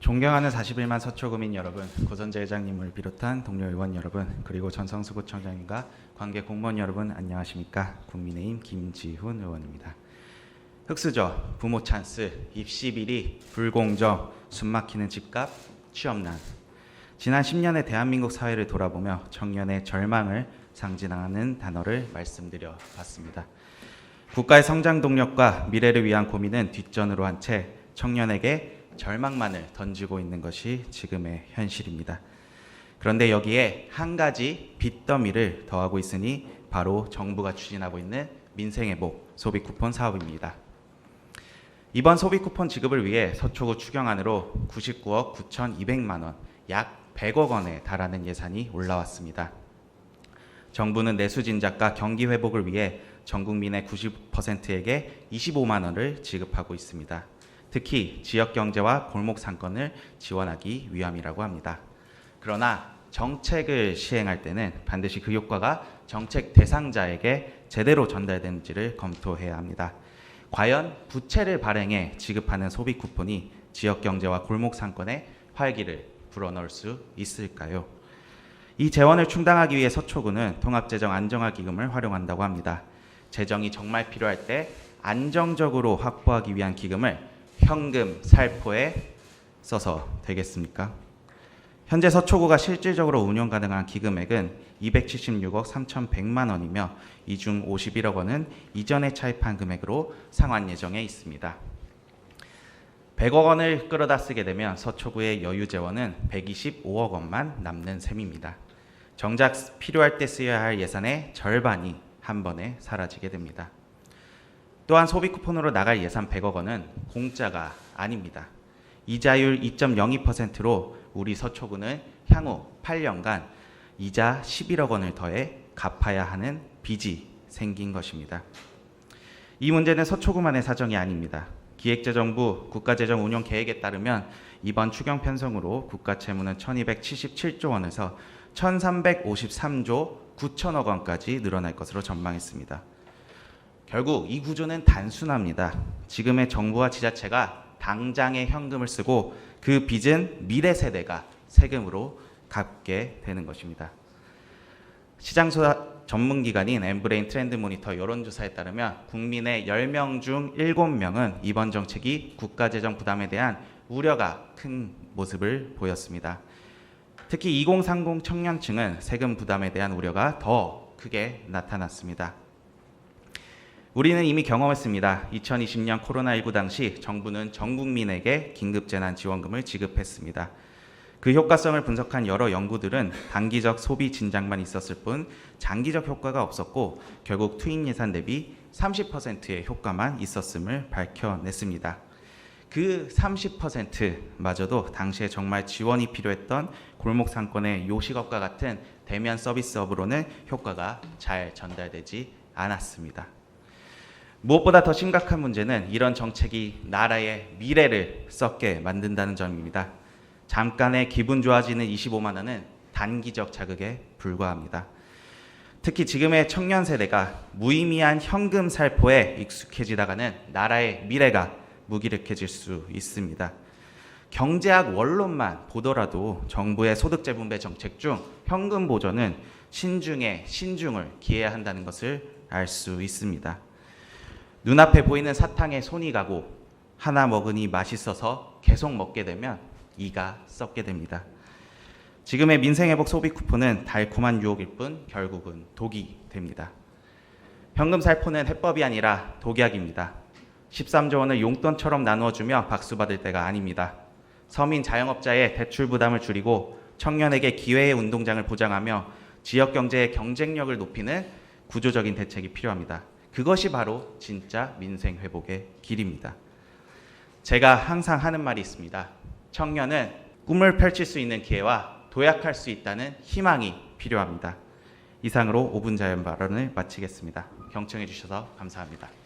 존경하는 41만 서초구민 여러분, 고선재 회장님을 비롯한 동료 의원 여러분, 그리고 전성수구청장님과 관계 공무원 여러분 안녕하십니까? 국민의힘 김지훈 의원입니다. 흑수저, 부모 찬스, 입시 비리, 불공정, 숨막히는 집값, 취업난. 지난 10년의 대한민국 사회를 돌아보며 청년의 절망을 상징하는 단어를 말씀드려 봤습니다. 국가의 성장 동력과 미래를 위한 고민은 뒷전으로 한 채 청년에게 절망만을 던지고 있는 것이 지금의 현실입니다. 그런데 여기에 한 가지 빚더미를 더하고 있으니 바로 정부가 추진하고 있는 민생회복 소비 쿠폰 사업입니다. 이번 소비 쿠폰 지급을 위해 서초구 추경안으로 99억 9,200만 원, 약 100억 원에 달하는 예산이 올라왔습니다. 정부는 내수진작과 경기 회복을 위해 전 국민의 90%에게 25만 원을 지급하고 있습니다. 특히 지역경제와 골목상권을 지원하기 위함이라고 합니다. 그러나 정책을 시행할 때는 반드시 그 효과가 정책 대상자에게 제대로 전달되는지를 검토해야 합니다. 과연 부채를 발행해 지급하는 소비 쿠폰이 지역경제와 골목상권에 활기를 불어넣을 수 있을까요? 이 재원을 충당하기 위해 서초구는 통합재정 안정화기금을 활용한다고 합니다. 재정이 정말 필요할 때 안정적으로 확보하기 위한 기금을 현금 살포에 써서 되겠습니까? 현재 서초구가 실질적으로 운영 가능한 기금액은 276억 3,100만 원이며 이 중 51억 원은 이전에 차입한 금액으로 상환 예정에 있습니다. 100억 원을 끌어다 쓰게 되면 서초구의 여유 재원은 125억 원만 남는 셈입니다. 정작 필요할 때 쓰여야 할 예산의 절반이 한 번에 사라지게 됩니다. 또한 소비 쿠폰으로 나갈 예산 100억 원은 공짜가 아닙니다. 이자율 2.02%로 우리 서초구는 향후 8년간 이자 11억 원을 더해 갚아야 하는 빚이 생긴 것입니다. 이 문제는 서초구만의 사정이 아닙니다. 기획재정부 국가재정운용계획에 따르면 이번 추경 편성으로 국가 채무는 1277조 원에서 1353조 9천억 원까지 늘어날 것으로 전망했습니다. 결국 이 구조는 단순합니다. 지금의 정부와 지자체가 당장의 현금을 쓰고 그 빚은 미래 세대가 세금으로 갚게 되는 것입니다. 시장조사 전문기관인 엠브레인 트렌드 모니터 여론조사에 따르면 국민의 10명 중 7명은 이번 정책이 국가재정 부담에 대한 우려가 큰 모습을 보였습니다. 특히 2030 청년층은 세금 부담에 대한 우려가 더 크게 나타났습니다. 우리는 이미 경험했습니다. 2020년 코로나19 당시 정부는 전 국민에게 긴급재난지원금을 지급했습니다. 그 효과성을 분석한 여러 연구들은 단기적 소비 진작만 있었을 뿐 장기적 효과가 없었고 결국 투입 예산 대비 30%의 효과만 있었음을 밝혀냈습니다. 그 30%마저도 당시에 정말 지원이 필요했던 골목상권의 요식업과 같은 대면 서비스업으로는 효과가 잘 전달되지 않았습니다. 무엇보다 더 심각한 문제는 이런 정책이 나라의 미래를 썩게 만든다는 점입니다. 잠깐의 기분 좋아지는 25만 원은 단기적 자극에 불과합니다. 특히 지금의 청년 세대가 무의미한 현금 살포에 익숙해지다가는 나라의 미래가 무기력해질 수 있습니다. 경제학 원론만 보더라도 정부의 소득재분배 정책 중 현금 보전은 신중에 신중을 기해야 한다는 것을 알 수 있습니다. 눈앞에 보이는 사탕에 손이 가고 하나 먹으니 맛있어서 계속 먹게 되면 이가 썩게 됩니다. 지금의 민생회복 소비 쿠폰은 달콤한 유혹일 뿐 결국은 독이 됩니다. 현금 살포는 해법이 아니라 독약입니다. 13조 원을 용돈처럼 나누어주며 박수 받을 때가 아닙니다. 서민 자영업자의 대출 부담을 줄이고 청년에게 기회의 운동장을 보장하며 지역 경제의 경쟁력을 높이는 구조적인 대책이 필요합니다. 그것이 바로 진짜 민생 회복의 길입니다. 제가 항상 하는 말이 있습니다. 청년은 꿈을 펼칠 수 있는 기회와 도약할 수 있다는 희망이 필요합니다. 이상으로 5분 자연 발언을 마치겠습니다. 경청해 주셔서 감사합니다.